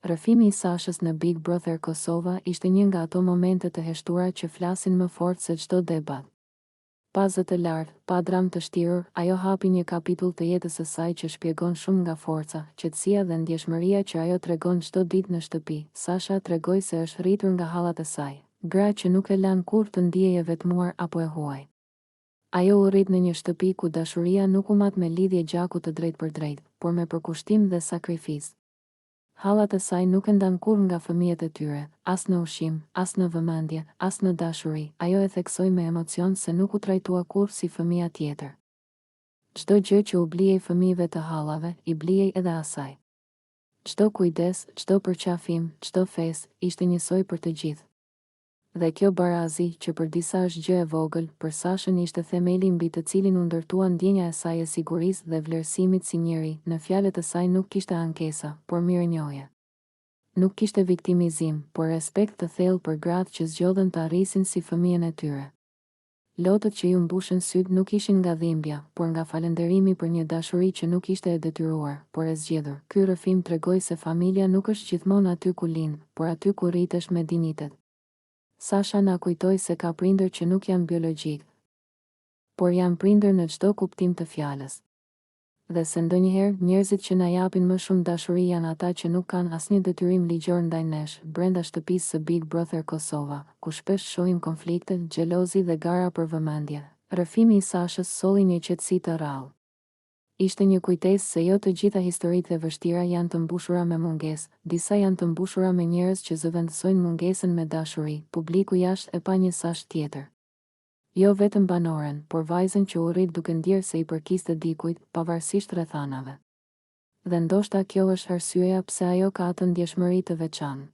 Rrëfimi i Sashës në Big Brother Kosova ishte një nga ato momente të heshtura që flasin më fort se çdo debat. Pa zë të lartë, pa dram të shtirur, ajo hapi një kapitull të jetës së saj që shpjegon shumë nga forca, qetësia dhe ndjeshmëria që ajo tregon çdo ditë në shtëpi. Sasha tregoi se është rritur nga hallat e saj, gra që nuk e lan kurrë të ndiejë e vetmuar apo e huaj. Ajo u rrit në një shtëpi ku dashuria nuk u mat me lidhje gjaku të drejtë për drejtë, por me përkushtim dhe sakrificë. Hallat e saj nuk e ndan kurrë nga fëmijët e tyre, as në ushqim, as në vëmendje, as në dashuri. Ajo e theksoi me emocion se nuk u trajtua kurrë si fëmia tjetër. Çdo gjë që u bliej fëmijëve të hallave, i bliej edhe asaj. Çdo kujdes, çdo përqafim, çdo festë, ishte njësoj për të gjithë. Dhe kjo barazi, që për disa është gjë e vogël, për Sashën ishte themeli mbi të cilin u ndërtua ndjenja e saj e sigurisë dhe vlerësimit si njeri. Në fjalët e saj nuk kishte ankesa, por mirënjohje. Nuk kishte viktimizim, por respekt të thellë për gratë që zgjodhen të arrisin si fëmijën e tyre. Lotët që ju mbushën syt nuk ishin nga dhimbja, por nga falënderimi për një dashuri që nuk ishte e detyruar, por e zgjedhur. Ky rrëfim tregoi se familja nuk është gjithmonë aty ku lind, por aty ku rritesh me dinitet. Sasha na kujtoi se ka prindër që nuk janë biologjik, por janë prindër në çdo kuptim të fjalës. Dhe se ndonjëherë njerëzit që na japin më shumë dashuri janë ata që nuk kanë asnjë detyrim ligjor ndaj nesh. Brenda shtëpisë së Big Brother Kosova, ku shpesh shohim konflikte, xhelozi dhe gara për vëmendje, rrëfimi i Sashës solli një qetësi të rrallë. Ishte një kujtesë se jo të gjitha historitë e vështira janë të mbushura me mungesë, disa janë të mbushura me njerëz që zëvendësojnë mungesën me dashuri. Publiku jashtë e pa një Sashë tjetër. Jo vetëm banoren, por vajzën që u rrit duke ndjerë se i përkiste dikujt, pavarësisht rrethanave. Dhe ndoshta kjo është arsyeja pse ajo ka atë ndjeshmëri të veçantë.